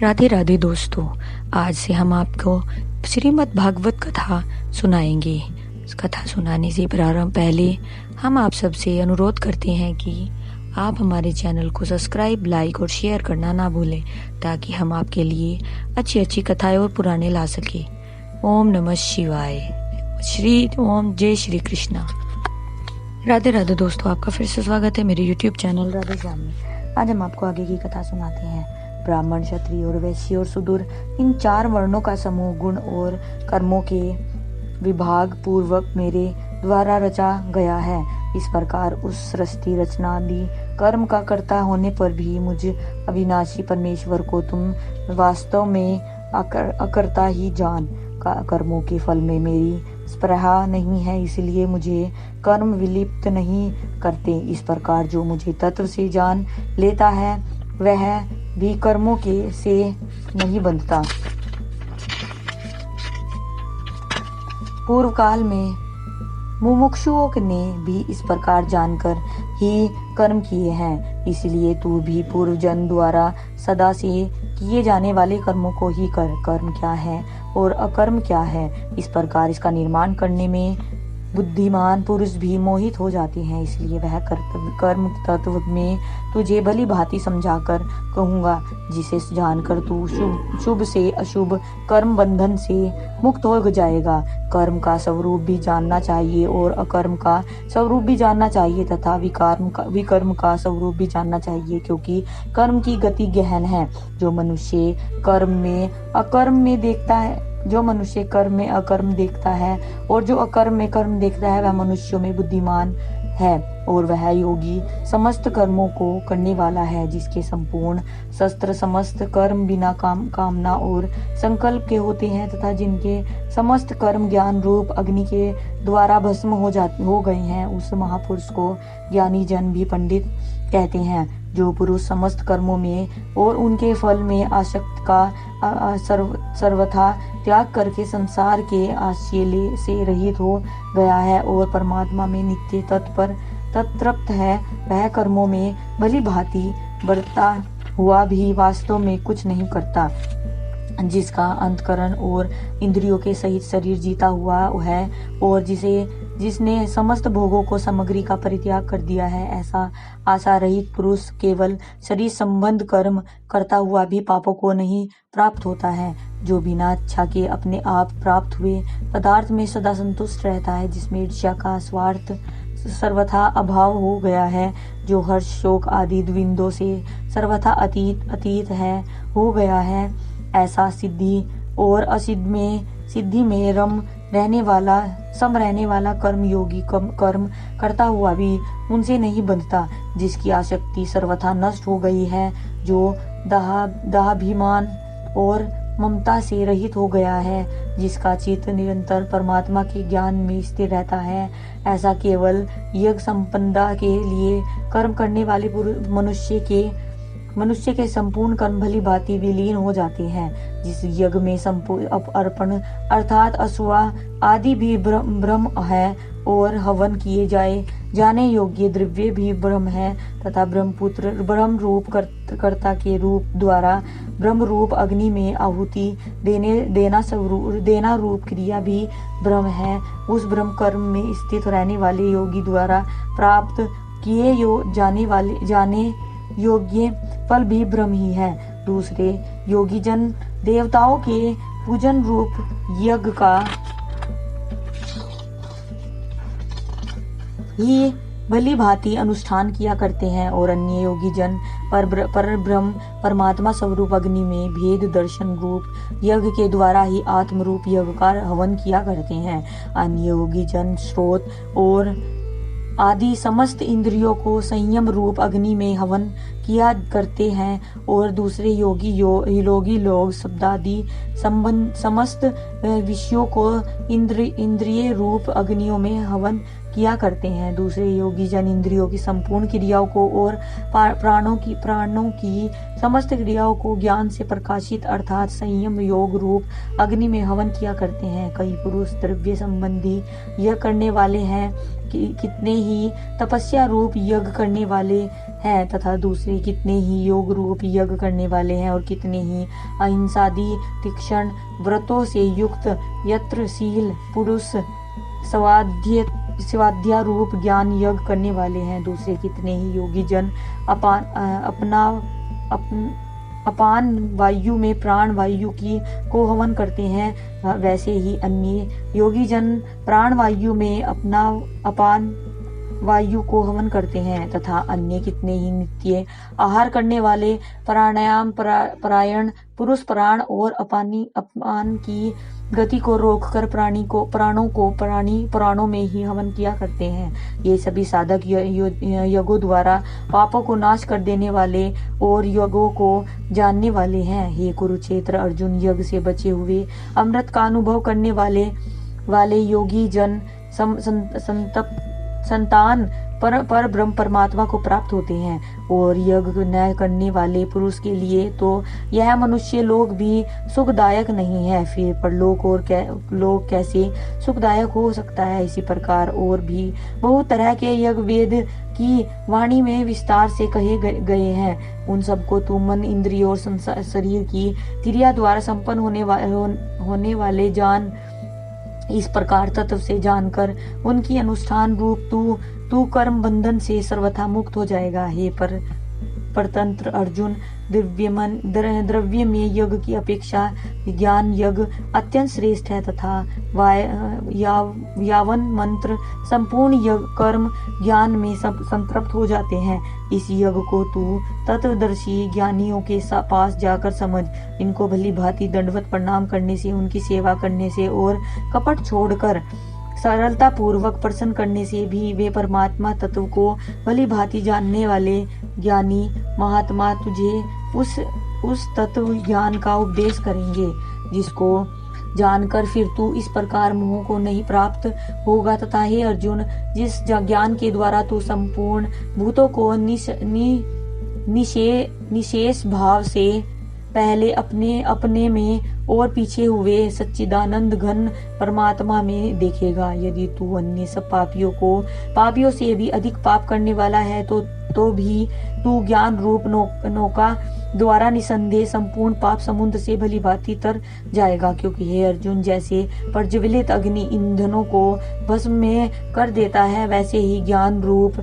राधे राधे दोस्तों, आज से हम आपको श्रीमद् भागवत कथा सुनाएंगे। इस कथा सुनाने से प्रारंभ पहले हम आप सबसे अनुरोध करते हैं कि आप हमारे चैनल को सब्सक्राइब, लाइक और शेयर करना ना भूलें, ताकि हम आपके लिए अच्छी अच्छी कथाएं और पुराने ला सके। ओम नमः शिवाय। ओम जय श्री कृष्णा। राधे राधे दोस्तों, आपका फिर से स्वागत है मेरे यूट्यूब चैनल राधे श्याम में। आज हम आपको आगे की कथा सुनाते हैं। ब्राह्मण, क्षत्रिय और वैश्य और शूद्र, इन 4 वर्णों का समूह गुण और कर्मों के विभाग पूर्वक मेरे द्वारा रचा गया है। इस प्रकार उस सृष्टि रचनादि कर्म का कर्ता होने पर भी मुझ अविनाशी परमेश्वर को तुम वास्तव में अकर्ता ही जान। कर्मों के फल में मेरी स्पृहा नहीं है, इसलिए मुझे कर्म विलिप्त नहीं करते। इस प्रकार जो मुझे तत्व से जान लेता है वह भी कर्मों के से नहीं बंधता। पूर्व काल में मुमुक्षुओं ने भी इस प्रकार जानकर ही कर्म किए हैं, इसलिए तू भी पूर्व जन द्वारा सदा से किए जाने वाले कर्मों को ही कर। कर्म क्या है और अकर्म क्या है, इस प्रकार इसका निर्माण करने में बुद्धिमान पुरुष भी मोहित हो जाते हैं। इसलिए वह कर्म तत्व में तुझे भली भांति समझाकर कहूँगा, जिसे जानकर तू शुभ से अशुभ कर्म बंधन से मुक्त हो जाएगा। कर्म का स्वरूप भी जानना चाहिए और अकर्म का स्वरूप भी जानना चाहिए तथा विकर्म का स्वरूप भी जानना चाहिए, क्योंकि कर्म की गति गहन है। जो मनुष्य कर्म में अकर्म में देखता है, जो मनुष्य कर्म में अकर्म देखता है और जो अकर्म में कर्म देखता है, वह मनुष्यों में बुद्धिमान है और वह योगी समस्त कर्मों को करने वाला है, जिसके संपूर्ण शस्त्र समस्त कर्म बिना कामना और संकल्प के होते हैं तथा जिनके समस्त कर्म ज्ञान रूप अग्नि के द्वारा भस्म हो गए हैं। उस महापुरुष को ज्ञानी जन भी पंडित कहते हैं। जो पुरुष समस्त कर्मों में और उनके फल में आसक्त का सर्वथा त्याग करके संसार के आश्चर्य से रहित हो गया है और परमात्मा में नित्य तत्परत है, वह कर्मों में भली भांति बढ़ता हुआ भी वास्तव में कुछ नहीं करता। जिसका अंतकरण और इंद्रियों के सहित शरीर जीता हुआ है और जिसने समस्त भोगों को सामग्री का परित्याग कर दिया है, ऐसा आशा रहित पुरुष केवल शरीर संबंध कर्म करता हुआ भी पापों को नहीं प्राप्त होता है। जो बिना इच्छा के अपने आप प्राप्त हुए पदार्थ में सदा संतुष्ट रहता है, जिसमें ईर्ष्या का स्वार्थ सर्वथा अभाव हो गया है, जो हर्ष शोक आदि द्विंदों से सर्वथा अतीत है हो गया है, ऐसा सिद्धि और सिद्धि में रम रहने वाला कर्म योगी कर्म करता हुआ भी उनसे नहीं बंधता। जिसकी आसक्ति सर्वथा नष्ट हो गई है, जो दाहाभिमान और ममता से रहित हो गया है, जिसका चित्त निरंतर परमात्मा के ज्ञान में स्थिर रहता है, ऐसा केवल यज्ञ संपदा के लिए कर्म करने वाले मनुष्य के संपूर्ण कर्म भली भांति विलीन हो जाते हैं। जिस यज्ञ में संपूर्ण अर्पण अर्थात अश्वा आदि भी ब्रह्म है और हवन किए जाने योग्य द्रव्य भी ब्रह्म है तथा ब्रह्मपुत्र ब्रह्म रूप कर्ता के रूप द्वारा ब्रह्म रूप अग्नि में आहुति देना रूप क्रिया भी ब्रह्म है। उस ब्रह्म कर्म में स्थित रहने वाले योगी द्वारा प्राप्त किए जाने योग्य फल भी ब्रह्म ही है। दूसरे योगी जन देवताओं के पूजन रूप यज्ञ का ही भली भांति अनुष्ठान किया करते हैं और अन्य योगी जन पर ब्रह्म परमात्मा स्वरूप अग्नि में भेद दर्शन रूप यज्ञ के द्वारा ही आत्म रूप यज्ञ का हवन किया करते हैं। अन्य योगी जन स्रोत और आदि समस्त इंद्रियों को संयम रूप अग्नि में हवन किया करते हैं और दूसरे योगी लोग शब्दादि समस्त विषयों को इंद्रिय रूप अग्नियों में हवन किया करते हैं। दूसरे योगी जन इंद्रियों की संपूर्ण क्रियाओं को और प्राणों की समस्त क्रियाओं को ज्ञान से प्रकाशित अर्थात संयम योग रूप अग्नि में हवन किया करते हैं। कई पुरुष द्रव्य संबंधी यह करने वाले हैं, कितने ही तपस्या रूप यज्ञ करने वाले हैं तथा दूसरे कितने ही योग रूप यज्ञ करने वाले हैं और कितने ही अहिंसादि तीक्ष्ण व्रतों से युक्त यत्रशील पुरुष स्वाध्याय रूप ज्ञान यज्ञ करने वाले हैं। दूसरे कितने ही योगी जन अपान वायु में प्राण वायु को हवन करते हैं। वैसे ही अन्य योगी जन प्राण वायु में अपना अपान वायु को हवन करते हैं तथा अन्य कितने ही नित्य आहार करने वाले प्राणायाम परायण पुरुष प्राण और अपान की गति को रोककर प्राणों में ही हवन किया करते हैं। ये सभी साधक यज्ञों द्वारा पापों को नाश कर देने वाले और यज्ञों को जानने वाले हैं। हे कुरुक्षेत्र अर्जुन, यज्ञ से बचे हुए अमृत का अनुभव करने वाले योगी जन संतान पर ब्रह्म परमात्मा को प्राप्त होते हैं। और यज्ञ न करने वाले पुरुष के लिए तो यह मनुष्य लोक भी सुखदायक नहीं है, फिर परलोक और लोक कैसे सुखदायक हो सकता है। इसी प्रकार और भी बहुत तरह के यज्ञ वेद की वाणी में विस्तार से कहे गए हैं। उन सबको तू मन इंद्रियों और शरीर की क्रिया द्वारा संपन्न होने वाले जान। इस प्रकार तत्व से जानकर उनकी अनुष्ठान रूप तू कर्म बंधन से सर्वथा मुक्त हो जाएगा। हे परतंत्र अर्जुन, द्रव्य में यज्ञ की अपेक्षा ज्ञान यज्ञ अत्यंत श्रेष्ठ है तथा यावन मंत्र संपूर्ण यज्ञ कर्म ज्ञान में संतृप्त हो जाते हैं। इस यज्ञ को तू तत्वदर्शी ज्ञानियों के पास जाकर समझ। इनको भली भांति दंडवत प्रणाम करने से, उनकी सेवा करने से और कपट छोड़कर सरलता पूर्वक प्रसन्न करने से भी वे परमात्मा तत्व को भली भांति जानने वाले ज्ञानी महात्मा तुझे उस तत्व ज्ञान का उपदेश करेंगे, जिसको जानकर फिर तू इस प्रकार मोह को नहीं प्राप्त होगा। तथा हे अर्जुन, जिस ज्ञान के द्वारा तू संपूर्ण भूतों को निशेष भाव से पहले अपने में और पीछे हुए सच्चिदानंद घन परमात्मा में देखेगा। यदि तू अन्य सब पापियों से भी अधिक पाप करने वाला है तो भी तू ज्ञान रूप नौका द्वारा निसंदेह संपूर्ण पाप समुद्र से भली भांति तर जाएगा। क्योंकि हे अर्जुन, जैसे प्रज्वलित अग्नि ईंधनों को भस्म में कर देता है, वैसे ही ज्ञान रूप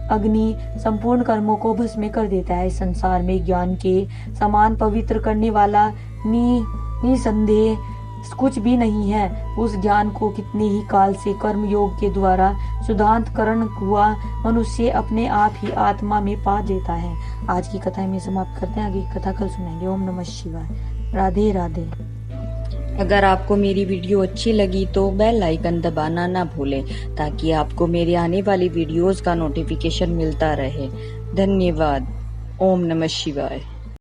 अग्नि संपूर्ण कर्मों को भस्म कर देता है। इस संसार में ज्ञान के समान पवित्र करने वाला निसंदेह कुछ भी नहीं है। उस ज्ञान को कितने ही काल से कर्म योग के द्वारा शुद्धांतकरण हुआ मनुष्य अपने आप ही आत्मा में पा लेता है। आज की कथा में समाप्त करते हैं, आगे की कथा कल सुनाएंगे। ओम नमः शिवाय। राधे राधे। अगर आपको मेरी वीडियो अच्छी लगी तो बेल आइकन दबाना ना भूलें, ताकि आपको मेरे आने वाली वीडियोस का नोटिफिकेशन मिलता रहे। धन्यवाद। ओम नमः शिवाय।